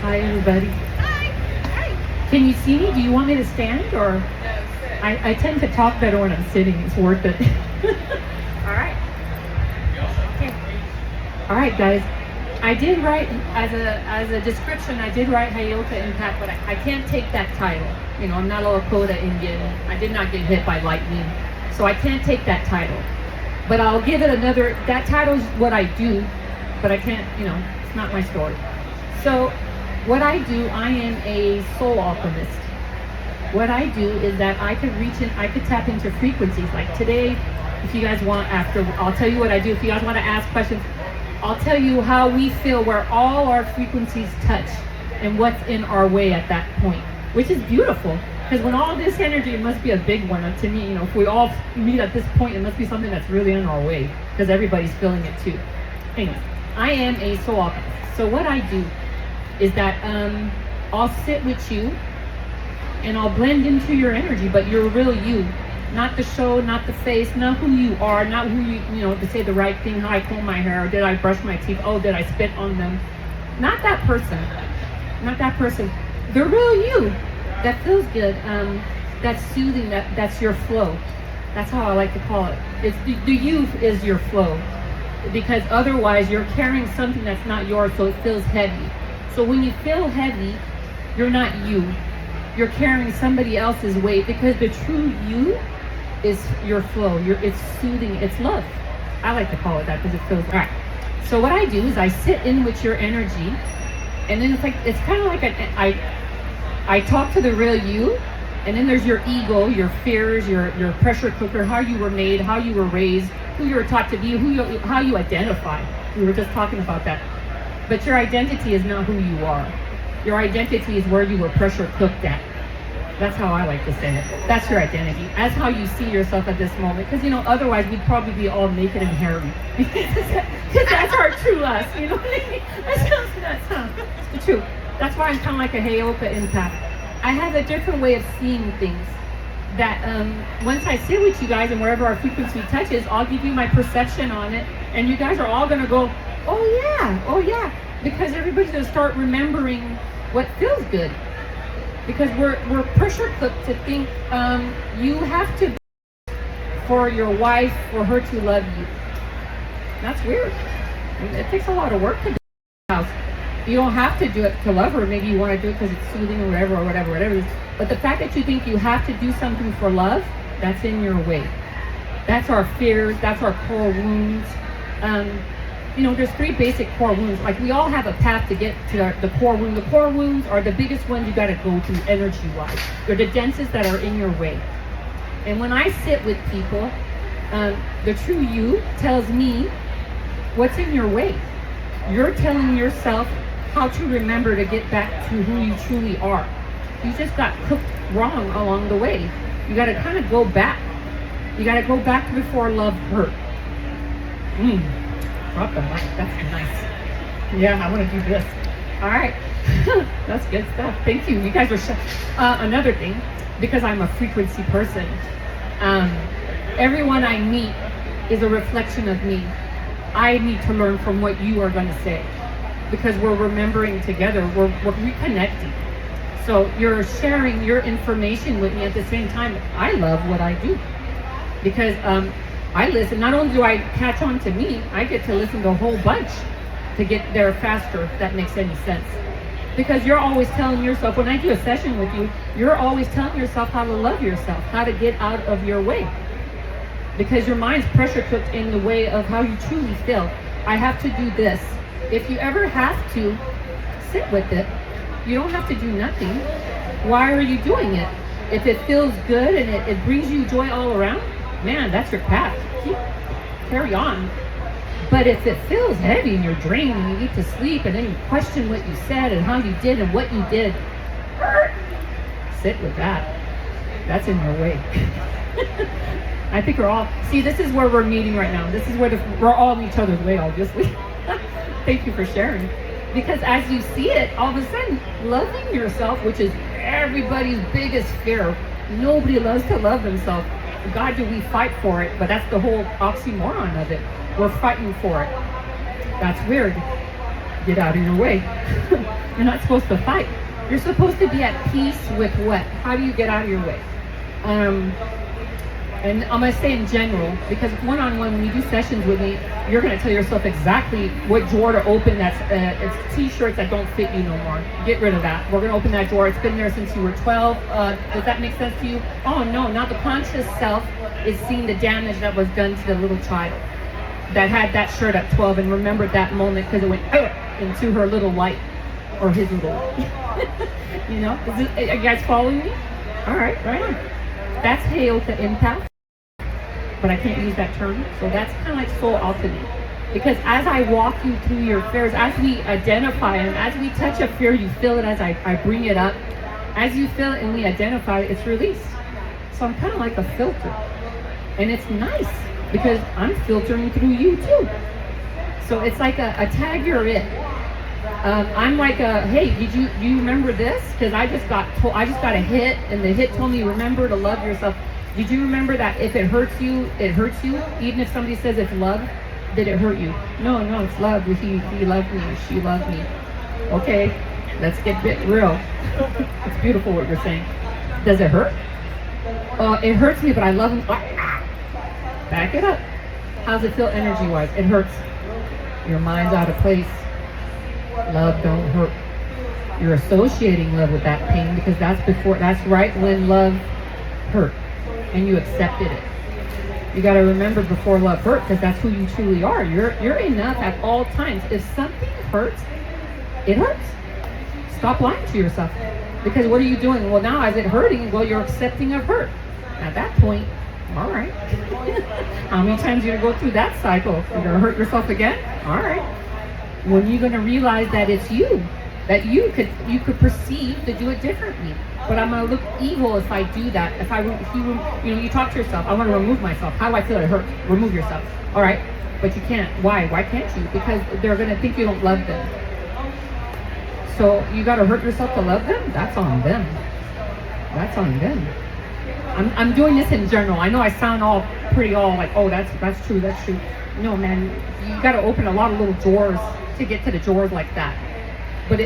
Hi, everybody. Can you see me? Do you want me to stand or? I tend to talk better when I'm sitting. It's worth it. All right. Okay. All right, guys. I did write as a description. I did write Hayota Impact, but I can't take that title. You know, I'm not a Lakota Indian. I did not get hit by lightning, so I can't take that title. But I'll give it another. That title is what I do, but I can't. You know, it's not my story. So, what I do, I am a soul alchemist. What I do is that I could reach in, I could tap into frequencies. Like today, if you guys want, after I'll tell you what I do. If you guys want to ask questions, I'll tell you how we feel where all our frequencies touch and what's in our way at that point, which is beautiful. Because when all this energy, it must be a big one. And to me, you know, if we all meet at this point, it must be something that's really in our way because everybody's feeling it too. Anyways, I am a soul alchemist. So what I do is that I'll sit with you and I'll blend into your energy, but you're real you. Not the show, not the face, not who you are, not who you know, to say the right thing, how I comb my hair, or did I brush my teeth, oh, did I spit on them? Not that person. Not that person. The real you that feels good, that's soothing, that's your flow. That's how I like to call it. It's the you is your flow. Because otherwise you're carrying something that's not yours, so it feels heavy. So when you feel heavy, you're not you. You're carrying somebody else's weight because the true you is your flow. It's soothing. It's love. I like to call it that because it feels all right. So what I do is I sit in with your energy, and then it's kind of like I talk to the real you, and then there's your ego, your fears, your pressure cooker, how you were made, how you were raised, who you were taught to be, how you identify. We were just talking about that. But your identity is not who you are. Your identity is where you were pressure cooked at. That's how I like to say it. That's your identity. That's how you see yourself at this moment. Because, you know, otherwise we'd probably be all naked and hairy. Because that's our true us, you know what I mean? That sounds the truth. That's why I'm kind of like a Hayota Impact. I have a different way of seeing things. That once I sit with you guys and wherever our frequency touches, I'll give you my perception on it. And you guys are all going to go, oh yeah. Because everybody's going to start remembering what feels good. Because we're pressure cooked to think you have to be for your wife, for her to love you. That's weird. I mean, it takes a lot of work to do the house. You don't have to do it to love her. Maybe you want to do it because it's soothing or whatever it is. But the fact that you think you have to do something for love, that's in your way. That's our fears. That's our core wounds. You know, there's 3 basic core wounds. Like we all have a path to get to the core wound. The core wounds are the biggest ones you got to go through energy-wise. They're the densest that are in your way. And when I sit with people, the true you tells me what's in your way. You're telling yourself how to remember to get back to who you truly are. You just got cooked wrong along the way. You got to kind of go back. You got to go back to before love hurt. Drop the mic. That's nice. Yeah, I want to do this. All right. That's good stuff. Thank you. You guys are another thing, because I'm a frequency person, everyone I meet is a reflection of me. I need to learn from what you are going to say, because we're remembering together. We're reconnecting. So you're sharing your information with me at the same time. I love what I do because I listen. Not only do I catch on to me, I get to listen to a whole bunch to get there faster, if that makes any sense. Because you're always telling yourself, when I do a session with you, you're always telling yourself how to love yourself, how to get out of your way. Because your mind's pressure cooked in the way of how you truly feel. I have to do this. If you ever have to sit with it, you don't have to do nothing. Why are you doing it? If it feels good and it brings you joy all around, man, that's your path. Carry on. But if it feels heavy and you're drained and you need to sleep and then you question what you said and how you did and what you did, sit with that. That's in your way. I think we're all, see, this is where we're meeting right now. This is where we're all in each other's way, obviously. Thank you for sharing. Because as you see it, all of a sudden, loving yourself, which is everybody's biggest fear. Nobody loves to love themselves. God, do we fight for it? But that's the whole oxymoron of it. We're fighting for it. That's weird. Get out of your way. You're not supposed to fight. You're supposed to be at peace with what? How do you get out of your way? And I'm going to say in general, because one-on-one, when you do sessions with me, you're going to tell yourself exactly what drawer to open. That's it's t-shirts that don't fit you no more. Get rid of that. We're going to open that drawer. It's been there since you were 12. Does that make sense to you? Oh, no, not the conscious self is seeing the damage that was done to the little child that had that shirt at 12 and remembered that moment because it went into her little light or his little light. You know? Are you guys following me? All right, right on. That's hail to empath. But I can't use that term. So that's kind of like soul alchemy. Because as I walk you through your fears, as we identify and as we touch a fear, you feel it as I bring it up. As you feel it and we identify it, it's released. So I'm kind of like a filter. And it's nice because I'm filtering through you too. So it's like a tag you're it. I'm like hey, do you remember this? Because I just got a hit, and the hit told me remember to love yourself. Did you remember that if it hurts you, it hurts you? Even if somebody says it's love, did it hurt you? No, it's love. He loved me, or she loved me. Okay, let's get a bit real. It's beautiful what you're saying. Does it hurt? It hurts me, but I love him. Back it up. How's it feel energy-wise? It hurts. Your mind's out of place. Love don't hurt. You're associating love with that pain because that's right when love hurt. And you accepted it. You got to remember before love hurt, because that's who you truly are. You're enough at all times. If something hurts, it hurts. Stop lying to yourself. Because what are you doing? Well, now is it hurting? Well, you're accepting of hurt. At that point, all right. How many times are you going to go through that cycle? You're going to hurt yourself again? All right. When you're going to realize that it's you, that you could perceive to do it differently. But I'm going to look evil if I do that. You talk to yourself. I want to remove myself. How do I feel it hurts? Remove yourself. All right. But you can't. Why? Why can't you? Because they're going to think you don't love them. So you got to hurt yourself to love them? That's on them. That's on them. I'm doing this in general. I know I sound all like, oh, that's true. No, man. You got to open a lot of little drawers to get to the drawers like that. But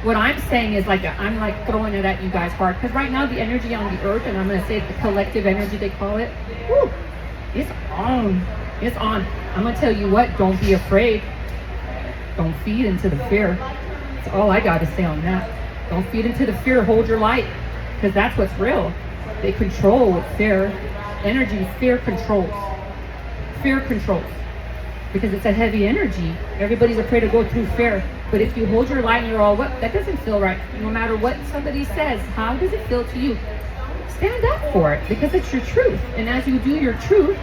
what I'm saying is I'm like throwing it at you guys hard. Because right now the energy on the earth, and I'm going to say the collective energy they call it, woo, it's on. It's on. I'm going to tell you what, don't be afraid. Don't feed into the fear. That's all I got to say on that. Don't feed into the fear. Hold your light. Because that's what's real. They control with fear. Energy, fear controls. Fear controls. Because it's a heavy energy. Everybody's afraid to go through fear. But if you hold your light and you're all, what? That doesn't feel right. No matter what somebody says, how does it feel to you? Stand up for it because it's your truth. And as you do your truth,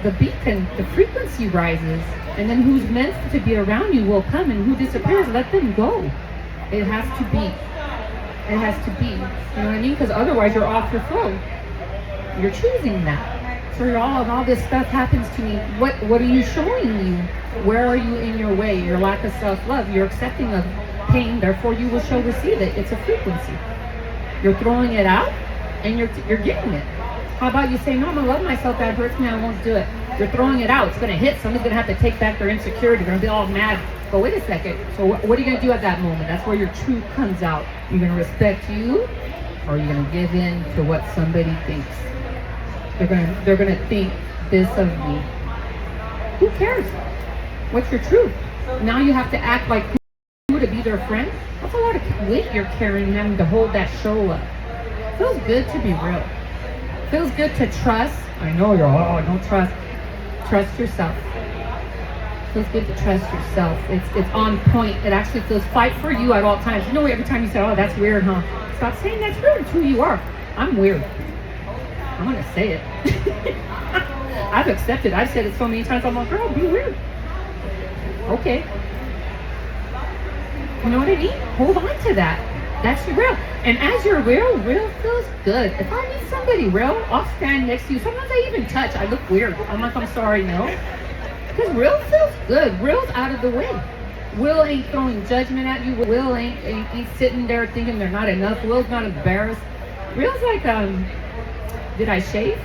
the beacon, the frequency rises. And then who's meant to be around you will come, and who disappears, let them go. It has to be. It has to be. You know what I mean? Because otherwise you're off your flow. You're choosing that. So all this stuff happens to me. What are you showing you? Where are you in your way? Your lack of self-love. You're accepting of pain, therefore you will receive it. It's a frequency. You're throwing it out, and you're getting it. How about you say, no, I'm going to love myself, that hurts me, I won't do it. You're throwing it out. It's going to hit. Somebody's going to have to take back their insecurity. They're going to be all mad. But wait a second. So what are you going to do at that moment? That's where your truth comes out. You're going to respect you, or you're going to give in to what somebody thinks. They're going to think this of me. Who cares? What's your truth? Now you have to act like who to be their friend? That's a lot of weight you're carrying, having to hold that show up. Feels good to be real. Feels good to trust. I know don't trust. Trust yourself. Feels good to trust yourself. It's on point. It actually feels fight for you at all times. You know, every time you say, oh, that's weird, huh? Stop saying that's weird. It's who you are. I'm weird. I'm going to say it. I've accepted. I've said it so many times. I'm like, girl, be weird. Okay. You know what I mean? Hold on to that. That's real. And as you're real feels good. If I meet somebody real, I'll stand next to you. Sometimes I even touch. I look weird. I'm like, I'm sorry, no. Because real feels good. Real's out of the way. Will ain't throwing judgment at you. Will ain't sitting there thinking they're not enough. Will's not embarrassed. Real's like, did I shave?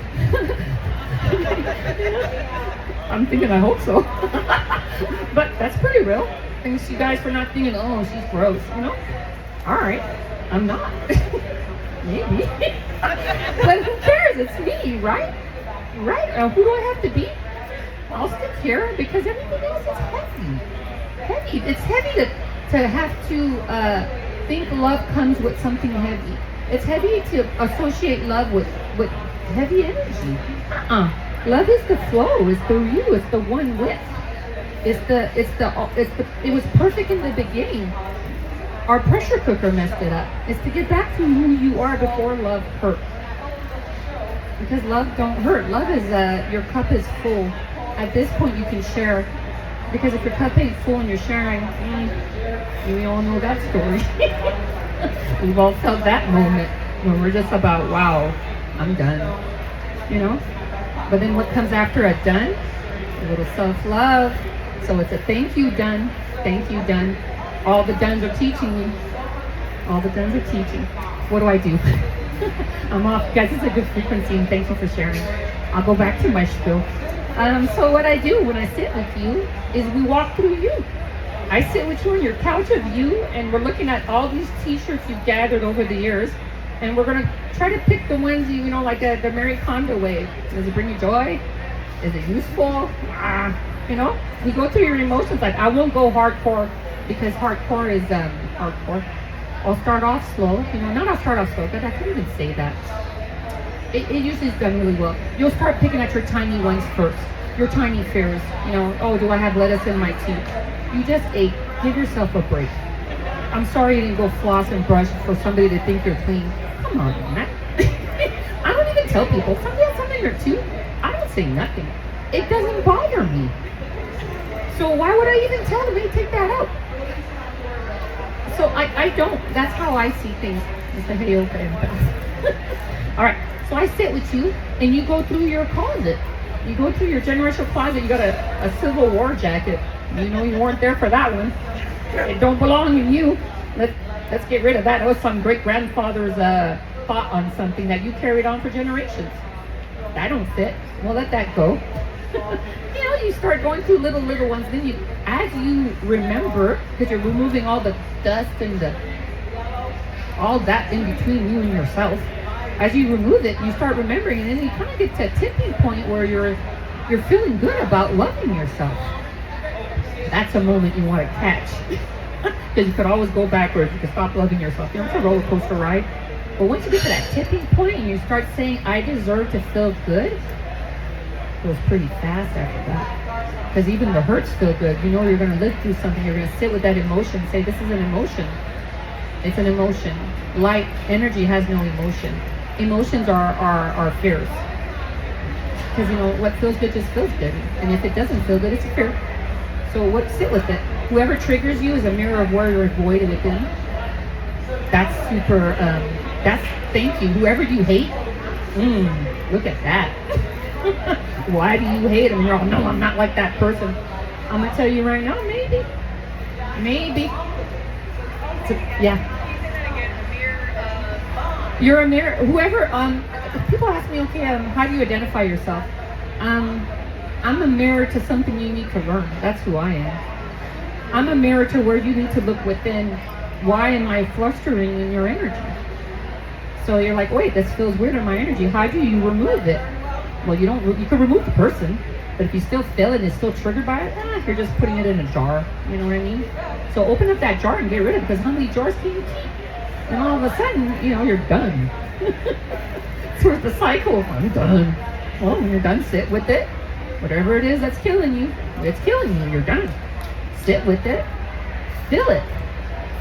I'm thinking I hope so. But that's pretty real. Thanks you guys for not thinking, oh, she's gross, you know? All right, I'm not. Maybe. But who cares? It's me, right? Right? Who do I have to be? I'll still care because everything else is heavy. Heavy. It's heavy to have to think love comes with something heavy. It's heavy to associate love with heavy energy. Love is the flow. It's the you. It's the one with. It was perfect in the beginning. Our pressure cooker messed it up. It's to get back to who you are before love hurt. Because love don't hurt. Love is your cup is full. At this point you can share. Because if your cup ain't full and you're sharing, we all know that story. We've all felt that moment when we're just about, wow, I'm done. You know? But then what comes after a done? A little self-love. So it's a thank you done. Thank you done. All the dones are teaching me. All the dones are teaching. What do I do? I'm off. Guys, this is a good frequency and thank you for sharing. I'll go back to my spiel. So what I do when I sit with you is we walk through you. I sit with you on your couch of you and we're looking at all these t-shirts you've gathered over the years and we're going to try to pick the ones you know, like the Marie Kondo way. Does it bring you joy? Is it useful? You know, we go through your emotions. Like I won't go hardcore because hardcore is hardcore. I'll start off slow, you know, not I'll start off slow, but I couldn't even say that. It usually is done really well. You'll start picking at your tiny ones first, your tiny fears. You know, oh, do I have lettuce in my teeth? You just ate. Give yourself a break. I'm sorry you didn't go floss and brush for somebody to think you're clean. Come on, man. I don't even tell people. Somebody has something in their tooth. I don't say nothing. It doesn't bother me. So why would I even tell them, hey, take that out? So I don't. That's how I see things. All right. So I sit with you, and you go through your closet. You go through your generational closet. You got a Civil War jacket. You know you weren't there for that one. It don't belong in you. Let's get rid of that. That was some great grandfather's thought on something that you carried on for generations. That don't fit. Well, let that go. You know, you start going through little ones. Then you, as you remember, because you're removing all the dust and all that in between you and yourself. As you remove it, you start remembering, and then you kind of get to a tipping point where you're feeling good about loving yourself. That's a moment you want to catch. Because you could always go backwards. You could stop loving yourself. You know, it's a roller coaster ride. But once you get to that tipping point and you start saying, I deserve to feel good, it goes pretty fast after that. Because even the hurts feel good. You know you're going to live through something. You're going to sit with that emotion. Say, this is an emotion. It's an emotion. Light energy has no emotion. Emotions are fears. Because, you know, what feels good just feels good. And if it doesn't feel good, it's a fear. So sit with it. Whoever triggers you is a mirror of where you're void within. That's super, thank you. Whoever you hate, look at that. Why do you hate them? You're all, no, I'm not like that person. I'm going to tell you right now, maybe. So, yeah. You're a mirror. Whoever, people ask me, okay, how do you identify yourself? I'm a mirror to something you need to learn. That's who I am. I'm a mirror to where you need to look within. Why am I flustering in your energy? So you're like, wait, this feels weird in my energy. How do you remove it? Well, you can remove the person, but if you still feel it and it's still triggered by it, you're just putting it in a jar. You know what I mean? So open up that jar and get rid of it, because how many jars can you keep? And all of a sudden, you know, you're done. So it's the cycle. I'm done. Well, when you're done, sit with it. Whatever it is that's killing you, it's killing you. You're done. Sit with it. Feel it.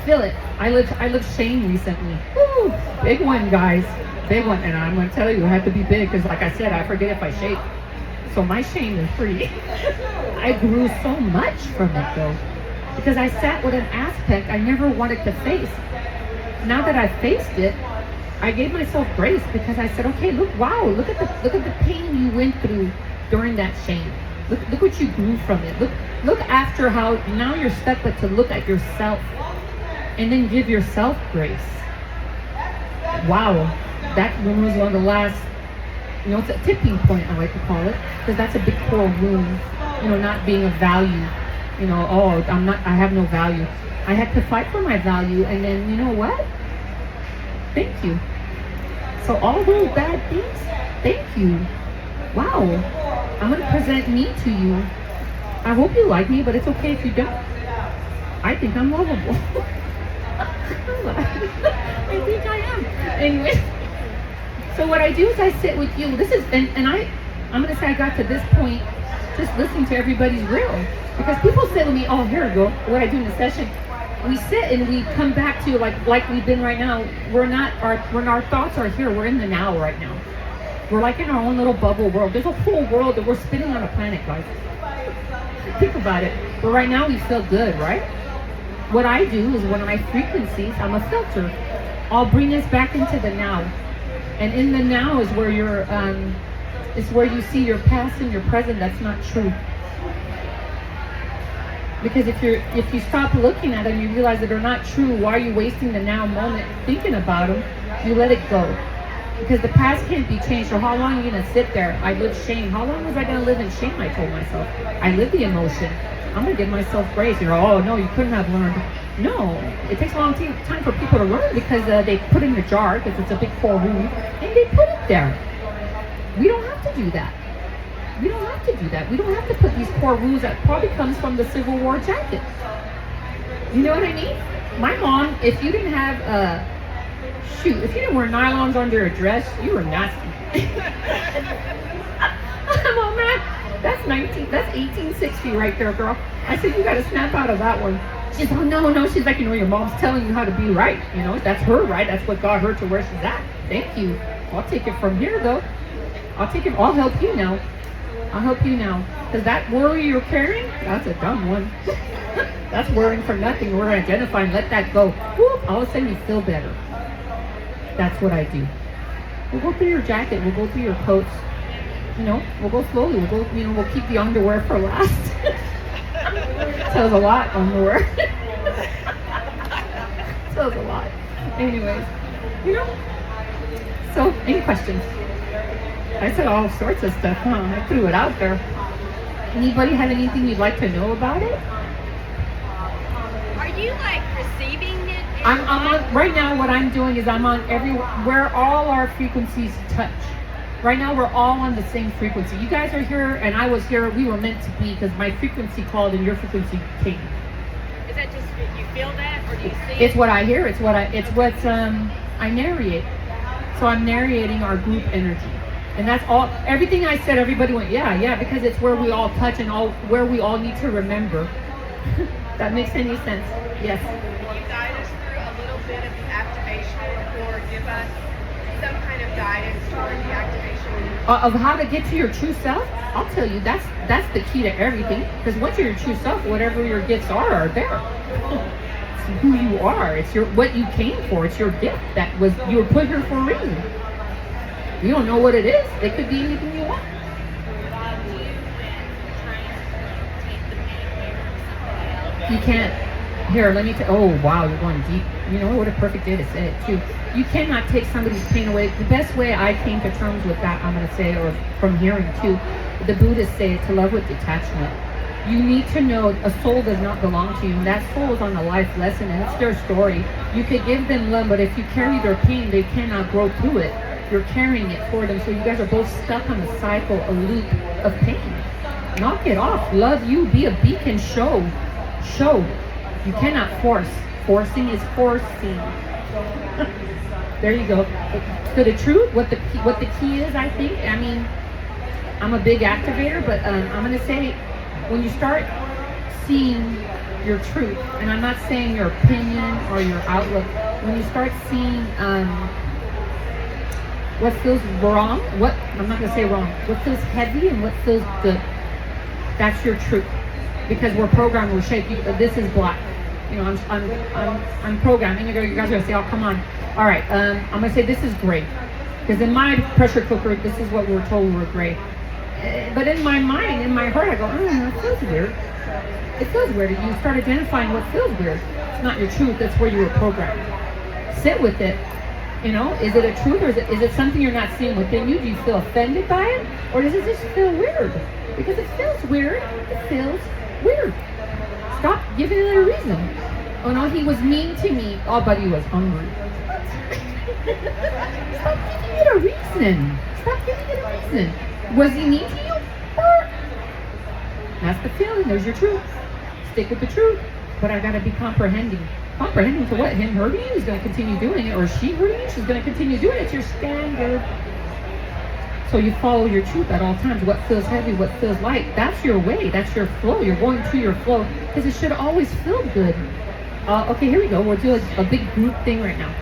Feel it. I lived shame recently. Woo! Big one, guys. Big one. And I'm going to tell you, it had to be big because, like I said, I forget if I shake. So my shame is pretty. I grew so much from it, though, because I sat with an aspect I never wanted to face. Now that I faced it, I gave myself grace, because I said, okay, look at the pain you went through during that shame. Look what you grew from it. Look after how now you're stuck, but to look at yourself and then give yourself grace. Wow, that one was one of the last, you know, it's a tipping point, I like to call it, because that's a big core wound, you know, not being of value. oh, I have no value. I had to fight for my value, and then you know what? Thank you. So all those bad things, thank you. Wow. I'm going to present me to you. I hope you like me, but it's okay if you don't. I think I'm lovable. I think I am. Anyway, so what I do is I sit with you. I'm going to say I got to this point just listening to everybody's reel. Because people say to me, oh, here we go, what I do in the session. We sit and we come back to like we've been right now. When our thoughts are here, we're in the now right now. We're like in our own little bubble world. There's a whole world that we're spinning on a planet, guys. Think about it. But right now we feel good, right? What I do is one of my frequencies, I'm a filter. I'll bring us back into the now. And in the now is where it's where you see your past and your present. That's not true. Because if you stop looking at them, you realize that they're not true. Why are you wasting the now moment thinking about them? You let it go. Because the past can't be changed. So how long are you going to sit there? I live shame. How long was I going to live in shame? I told myself. I live the emotion. I'm going to give myself grace. Oh, no, you couldn't have learned. No, it takes a long time for people to learn because they put it in a jar because it's a big core wound and they put it there. We don't have to do that. We don't have to do that. We don't have to put these core wounds that probably comes from the Civil War jacket. You know what I mean? My mom, if you didn't have if you didn't wear nylons under a dress, you were nasty. I'm all mad. That's 1860 right there, girl. I said, you got to snap out of that one. She's like, no. She's like, your mom's telling you how to be right. That's her right. That's what got her to where she's at. Thank you. I'll take it from here, though. I'll help you now. I'll help you now. Because that worry you're carrying, that's a dumb one. That's worrying for nothing. We're identifying, let that go. Whoop, all of a sudden you feel better. That's what I do. We'll go through your jacket. We'll go through your coats. We'll go slowly. We'll keep the underwear for last. Tells a lot, underwear. Tells a lot. Anyways, So, any questions? I said all sorts of stuff, huh? I threw it out there. Anybody have anything you'd like to know about it? Are you receiving it? I'm on right now. What I'm doing is I'm on where all our frequencies touch. Right now we're all on the same frequency. You guys are here and I was here. We were meant to be because my frequency called and your frequency came. Is that just you feel that or do you see it? It's what I hear. It's what I narrate. So I'm narrating our group energy. And that's all. Everything I said, everybody went, yeah, because it's where we all touch and where we all need to remember. That makes any sense? Yes. Can you guide us through a little bit of the activation or give us some kind of guidance toward the activation? Of how to get to your true self? I'll tell you, that's the key to everything. Because once you're your true self, whatever your gifts are there. It's who you are. It's what you came for. It's your gift you were put here for a reason. You don't know what it is. It could be anything you want. You can't. Here, let me tell. Oh, wow, you're going deep. What a perfect day to say it, too. You cannot take somebody's pain away. The best way I came to terms with that, I'm going to say, or from hearing, too, the Buddhists say to love with detachment. You need to know a soul does not belong to you. And that soul is on a life lesson, and it's their story. You could give them love, but if you carry their pain, they cannot grow through it. You're carrying it for them, so you guys are both stuck on a cycle, a loop of pain. Knock it off. Love you. Be a beacon. Show. You cannot force. Forcing is forcing. There you go. So the truth, what the key is, I think. I mean, I'm a big activator, but I'm gonna say, when you start seeing your truth, and I'm not saying your opinion or your outlook, when you start seeing what feels wrong, I'm not gonna say wrong, what feels heavy and what feels good, that's your truth. Because we're programmed, we're shaped. This is black. I'm programmed. And you guys are gonna say, oh, come on. All right, I'm gonna say this is gray. Because in my pressure cooker, this is what we're told we're gray. But in my mind, in my heart, I go, it feels weird. It feels weird. You start identifying what feels weird. It's not your truth. That's where you were programmed. Sit with it. Is it a truth or is it something you're not seeing within you? Do you feel offended by it? Or does it just feel weird? Because it feels weird. It feels weird. Stop giving it a reason. Oh no, he was mean to me. Oh, but he was hungry. Stop giving it a reason. Stop giving it a reason. Was he mean to you? That's the feeling. There's your truth. Stick with the truth. But I gotta be comprehending. Comprehending to what? Him hurting you? He's gonna continue doing it. Or she hurting you? She's gonna continue doing it. It's your standard. So you follow your truth at all times. What feels heavy, what feels light. That's your way. That's your flow. You're going to your flow because it should always feel good. Okay, here we go. We'll do a big group thing right now.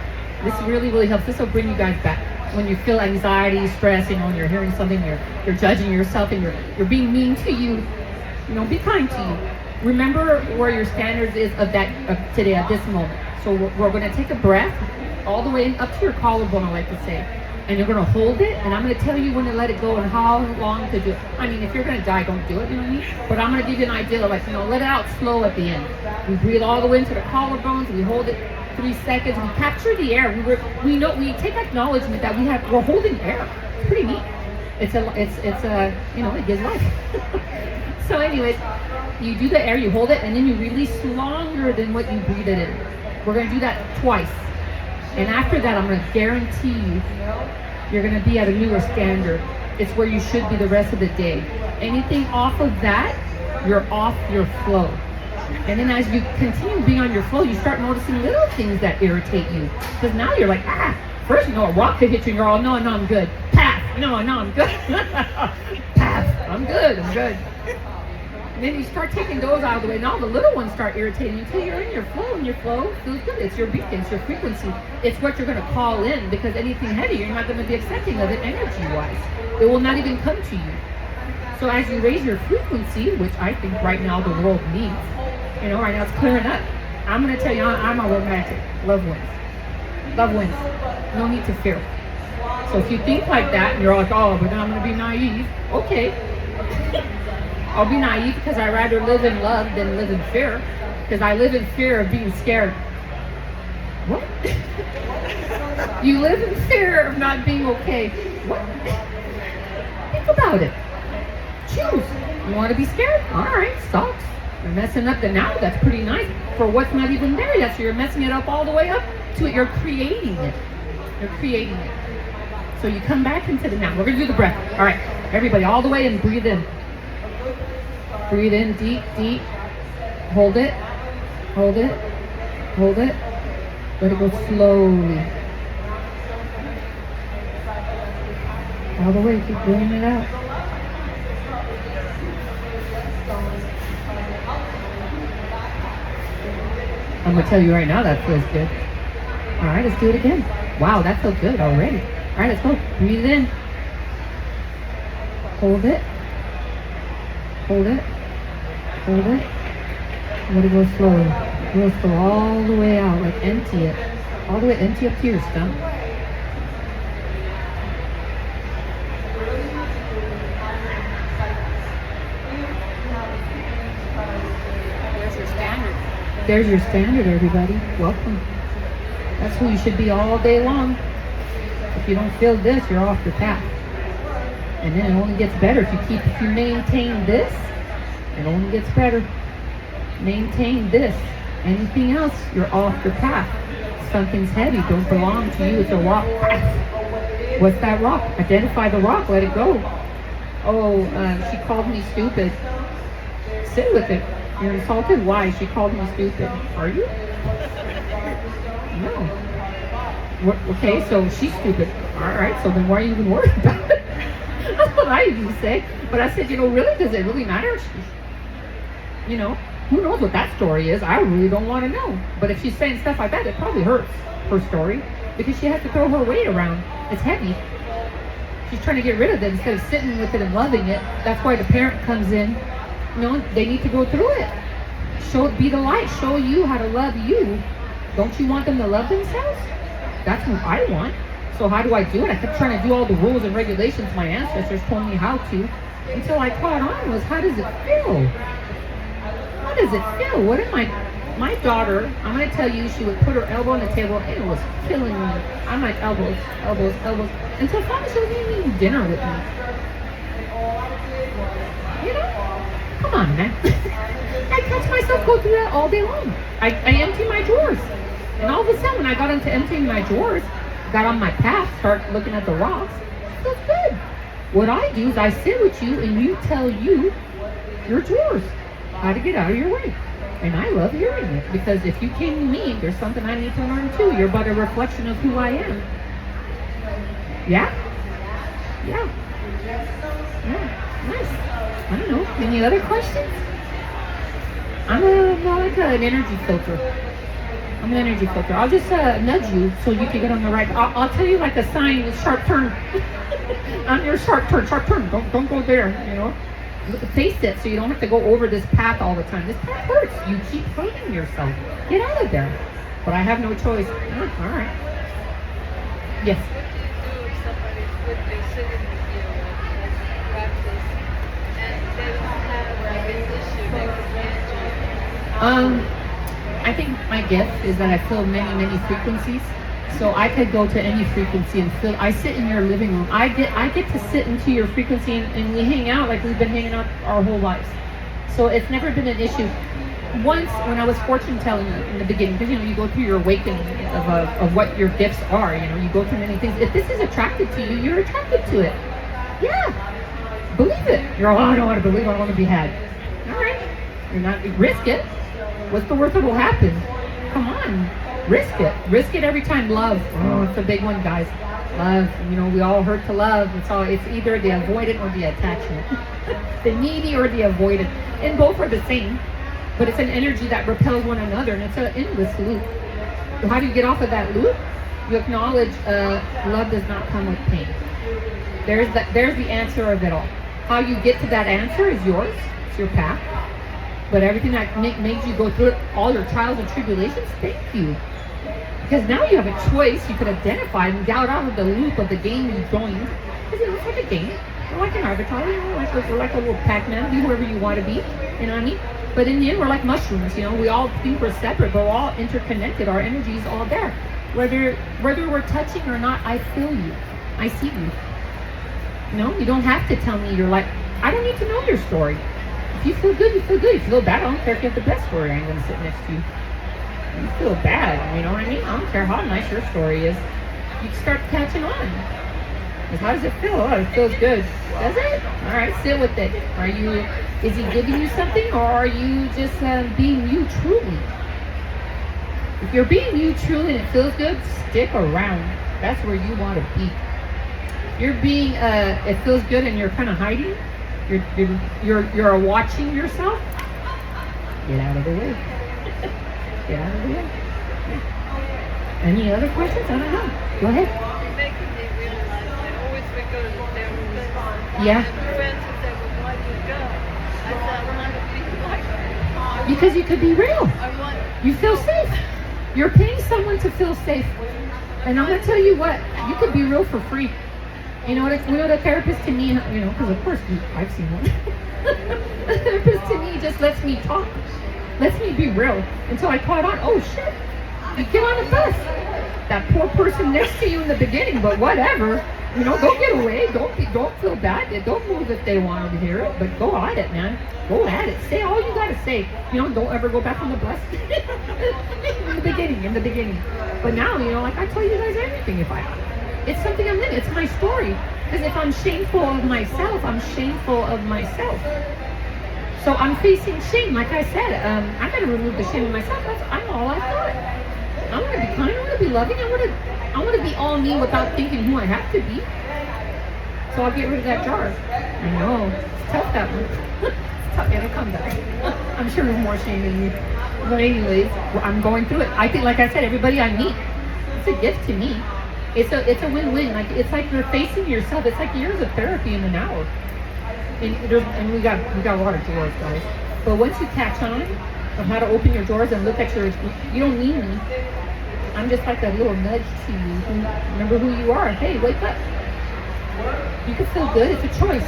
This really, really helps. This will bring you guys back. When you feel anxiety, stress, when you're hearing something, you're judging yourself and you're being mean to you, be kind to you. Remember where your standards is of today at this moment. So we're going to take a breath all the way up to your collarbone, I like to say. And you're going to hold it, and I'm going to tell you when to let it go and how long to do it. I mean, if you're going to die, don't do it, you know what I mean? But I'm going to give you an idea of let it out slow at the end. We breathe all the way into the collarbones, we hold it 3 seconds, we capture the air. We take acknowledgement that we're holding air. It's pretty neat. It gives life. So anyways, you do the air, you hold it, and then you release longer than what you breathe it in. We're going to do that twice. And after that, I'm going to guarantee you're going to be at a newer standard. It's where you should be the rest of the day. Anything off of that, you're off your flow. And then as you continue being on your flow, you start noticing little things that irritate you. Because now you're like, first a rock could hit you and you're all, no, I'm good. Path, no, I'm good. Path, I'm good. And then you start taking those out of the way, and all the little ones start irritating you until you're in your flow, and your flow feels good. It's your beacon, it's your frequency. It's what you're going to call in, because anything heavy, you're not going to be accepting of it energy-wise. It will not even come to you. So as you raise your frequency, which I think right now the world needs, right now it's clearing up. I'm going to tell you, I'm a romantic. Love wins. No need to fear. So if you think like that, and you're like, oh, but then I'm going to be naive. Okay. I'll be naive because I'd rather live in love than live in fear. Because I live in fear of being scared. What? You live in fear of not being okay. What? Think about it. Choose. You want to be scared? All right, sucks. You're messing up the now. That's pretty nice. For what's not even there yet. So you're messing it up all the way up to it. You're creating it. So you come back into the now. We're going to do the breath. All right, everybody, all the way and breathe in. Breathe in deep. Hold it. Let it go slowly. All the way, keep breathing it out. I'm going to tell you right now that feels good. All right, let's do it again. Wow, that felt good already. All right, let's go. Breathe in. Hold it. Let it go slowly. Go slow all the way out, like empty it. All the way empty up to your stomach. There's your standard, everybody. Welcome. That's who you should be all day long. If you don't feel this, you're off your path. And then it only gets better if you maintain this. It only gets better. Maintain this. Anything else, you're off your path. Something's heavy, don't belong to you. It's a rock. What's that rock? Identify the rock. Let it go. Oh, she called me stupid. Sit with it. You're insulted? Why? She called me stupid. Are you? No. Okay, so she's stupid. All right, so then why are you even worried about it? That's what I used to say. But I said, really, does it really matter? Who knows what that story is? I really don't want to know. But if she's saying stuff like that, it probably hurts her story because she has to throw her weight around. It's heavy. She's trying to get rid of it instead of sitting with it and loving it. That's why the parent comes in. They need to go through it. Be the light. Show you how to love you. Don't you want them to love themselves? That's what I want. So how do I do it? I kept trying to do all the rules and regulations my ancestors told me how to, until I caught on was, how does it feel? How does it feel? What am my daughter, I'm going to tell you, she would put her elbow on the table and it was killing me. I'm like, elbows. Until finally she was eating dinner with me. Come on, man. I catch myself go through that all day long. I empty my drawers. And all of a sudden, when I got into emptying my drawers, got on my path, start looking at the rocks, it feels good. What I do is I sit with you and you tell you your drawers how to get out of your way. And I love hearing it, because if you came to me, there's something I need to learn too. You're but a reflection of who I am. Yeah? Yeah. Yeah. Nice. I don't know. Any other questions? I'm like an energy filter. I'm an energy filter. I'll just nudge you so you can get on the right. I'll tell you like a sign, sharp turn. On your sharp turn. Don't go there, you know. Face it so you don't have to go over this path all the time. This path hurts. You keep hurting yourself. Get out of there. But I have no choice. All right. Yes. I think my gift is that I feel many frequencies. So I could go to any frequency and feel. I sit in your living room. I get to sit into your frequency and we hang out like we've been hanging out our whole lives. So it's never been an issue. Once when I was fortune telling in the beginning, because you go through your awakening of what your gifts are. You go through many things. If this is attracted to you, you're attracted to it. Yeah, believe it. You're all, I don't want to believe. I want to be had. All right, you're not risk it. What's the worst that will happen? Come on, risk it. Risk it every time. Love. Oh, it's a big one, guys. Love. We all hurt to love. It's either the avoidant or the attachment. The needy or the avoidant. And both are the same. But it's an energy that repels one another, and it's an endless loop. So how do you get off of that loop? You acknowledge love does not come with pain. There's the answer of it all. How you get to that answer is yours. It's your path. But everything that makes you go through it, all your trials and tribulations, thank you. Because now you have a choice. You can identify and get out of the loop of the game you joined. Because it's like a game. We're like an avatar. We're like a little Pac-Man. Be whoever you want to be. You know what I mean? But in the end, we're like mushrooms. We all think we're separate, but we're all interconnected. Our energy is all there. Whether we're touching or not, I feel you. I see you. You don't have to tell me you're like, I don't need to know your story. If you feel good, you feel good. If you feel bad, I don't care if you have the best story. I ain't going to sit next to you. You feel bad, you know what I mean? I don't care how nice your story is. You start catching on. How does it feel? Oh, it feels good. Does it? All right, sit with it. Is he giving you something, or are you just being you truly? If you're being you truly and it feels good, stick around. That's where you want to be. You're being, it feels good and you're kind of hiding. You're watching yourself. Get out of the way. Get out of the way. Yeah. Any other questions? I don't know. Go ahead. You're making me realize that always we go to the therapist. Yeah. Friends would say, well, why do you go? I said, I want to be like her. Because you could be real. You feel safe. You're paying someone to feel safe. And I'm going to tell you what, you could be real for free. The therapist to me, because of course I've seen one. The therapist to me just lets me talk. Lets me be real until I caught on. Oh shit, you get on the bus. That poor person next to you in the beginning, but whatever. Don't get away. Don't feel bad. Don't move if they want to hear it, but go at it, man. Go at it. Say all you gotta say. Don't ever go back on the bus. in the beginning. But now, like I tell you guys everything if I have. It's something I'm in. It's my story. Because if I'm shameful of myself, I'm shameful of myself. So I'm facing shame. Like I said, I gotta remove the shame of myself. I'm all I thought. I want to be kind. I want to be loving. I want to be all me without thinking who I have to be. So I'll get rid of that jar. I know. It's tough, that one. It's tough. It'll come back. I'm sure there's more shame in me. But anyways, I'm going through it. I think, like I said, everybody I meet, it's a gift to me. It's a win-win. It's like you're facing yourself. It's like years of therapy in an hour. And we got a lot of drawers, guys. But once you catch on of how to open your drawers and look at you don't need me. I'm just like that little nudge to you. Remember who you are. Hey, wake up. You can feel good. It's a choice.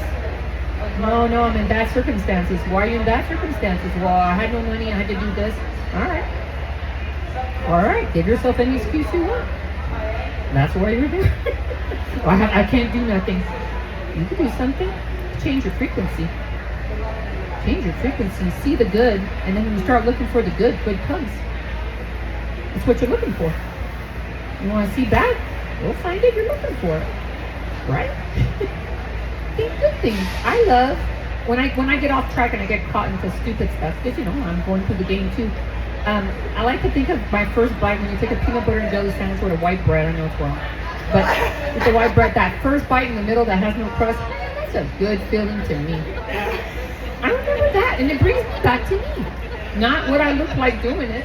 No, I'm in bad circumstances. Why are you in bad circumstances? Well, I had no money. I had to do this. All right. Give yourself any excuse you want. That's why you're there. I can't do nothing. You can do something. Change your frequency. Change your frequency, see the good, and then when you start looking for the good, good comes. That's what you're looking for. You want to see bad? We'll find it. You're looking for it, right? Think good things. I love when I get off track and I get caught into stupid stuff. Because I'm going through the game too. I like to think of my first bite when you take a peanut butter and jelly sandwich with a white bread. I know it's wrong, but with the white bread, that first bite in the middle that has no crust, man, that's a good feeling to me. I remember that, and it brings me back to me. Not what I look like doing it.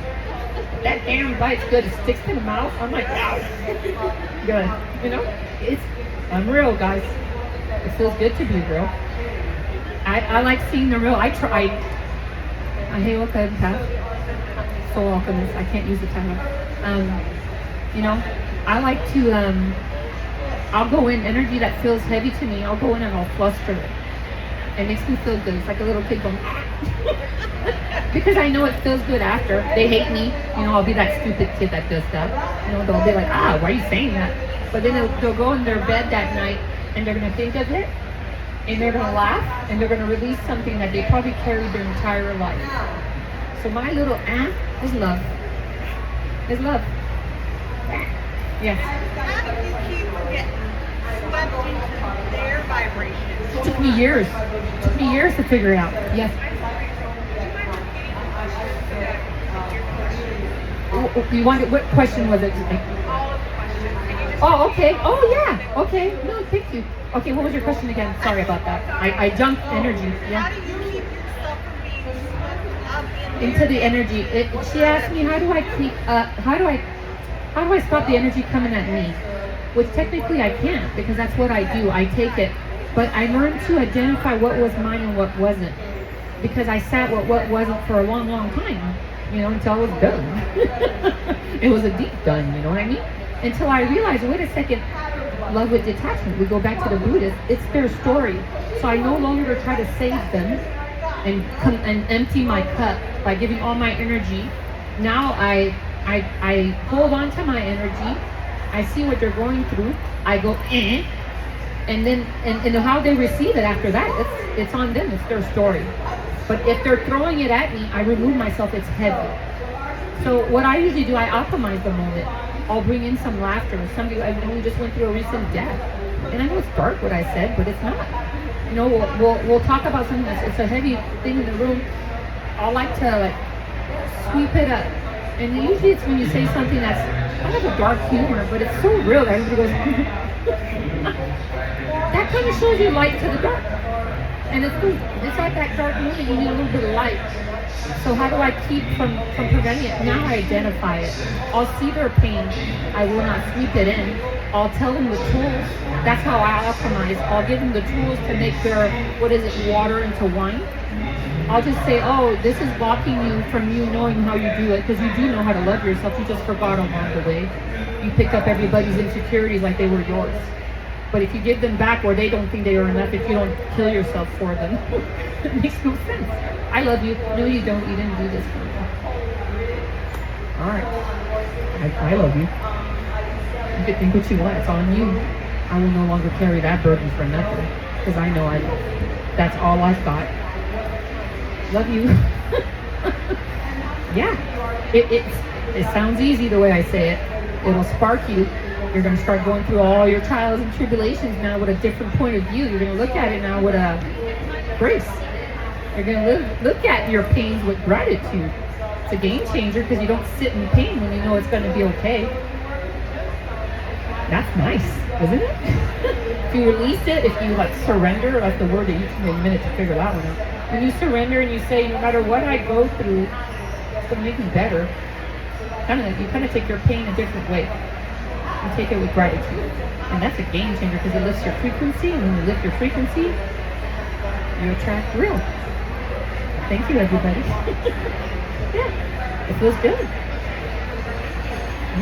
That damn bite's good. It sticks to the mouth. I'm like, wow, good. It's unreal, guys. It feels good to be real. I like seeing the real. I hate what I have. Soul Alchemist. I can't use the title. I like to. I'll go in energy that feels heavy to me. I'll go in and I'll fluster it. It makes me feel good. It's like a little kid going. Because I know it feels good after. They hate me. I'll be that stupid kid that does stuff. They'll be like, why are you saying that? But then they'll go in their bed that night and they're going to think of it. And they're going to laugh. And they're going to release something that they probably carried their entire life. So my little is love. Is love. Yes. How do you keep from getting swept into their vibrations? It took me years. It took me years to figure it out. Yes. You wanted, what question was it? All of the questions. Can you just Oh, okay. Oh, yeah. Okay. No, thank you. Okay, what was your question again? Sorry about that. I jumped energy. How Yeah. do you keep yourself from being swept up in Into the energy. She asked me, how do I stop the energy coming at me? Which technically I can't, because that's what I do. I take it. But I learned to identify what was mine and what wasn't. Because I sat with what wasn't for a long, long time. Until I was done. It was a deep done, you know what I mean? Until I realized, wait a second, love with detachment. We go back to the Buddhists. It's their story. So I no longer try to save them and empty my cup by giving all my energy. Now I hold on to my energy. I see what they're going through. I go, and then and how they receive it after that, it's on them. It's their story. But if they're throwing it at me, I remove myself. It's heavy. So what I usually do, I optimize the moment. I'll bring in some laughter. Somebody, we just went through a recent death, and I know it's dark what I said, but it's not. We'll talk about something it's a heavy thing in the room. I like to sweep it up, and usually it's when you say something that's kind of a dark humor, but it's so real that everybody goes. That kind of shows you light to the dark. And it's like that dark moon, you need a little bit of light. So how do I keep from preventing it? Now I identify it. I'll see their pain. I will not sweep it in. I'll tell them the tools. That's how I alchemize. I'll give them the tools to make their, water into wine. I'll just say, this is blocking you from you knowing how you do it, because you do know how to love yourself. You just forgot along the way. You picked up everybody's insecurities like they were yours. But if you give them back, or they don't think they are enough, if you don't kill yourself for them, it makes no sense. I love you. No, you don't. You didn't do this for me. All right. I love you. You can think what you want. It's on you. I will no longer carry that burden for nothing, because I know I love you. That's all I've got. Love you. Yeah. It sounds easy the way I say it. It'll spark you. You're going to start going through all your trials and tribulations now with a different point of view. You're going to look at it now with a grace. You're going to look at your pains with gratitude. It's a game changer, because you don't sit in pain when you know it's going to be okay. That's nice, isn't it? If you release it, if you surrender, that's the word that you took me a minute to figure that one out. When you surrender and you say, no matter what I go through, it's going to make me better. You kind of take your pain a different way. You take it with gratitude. And that's a game changer, because it lifts your frequency. And when you lift your frequency, you attract real. Thank you, everybody. Yeah, it feels good.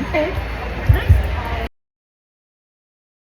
Okay, nice.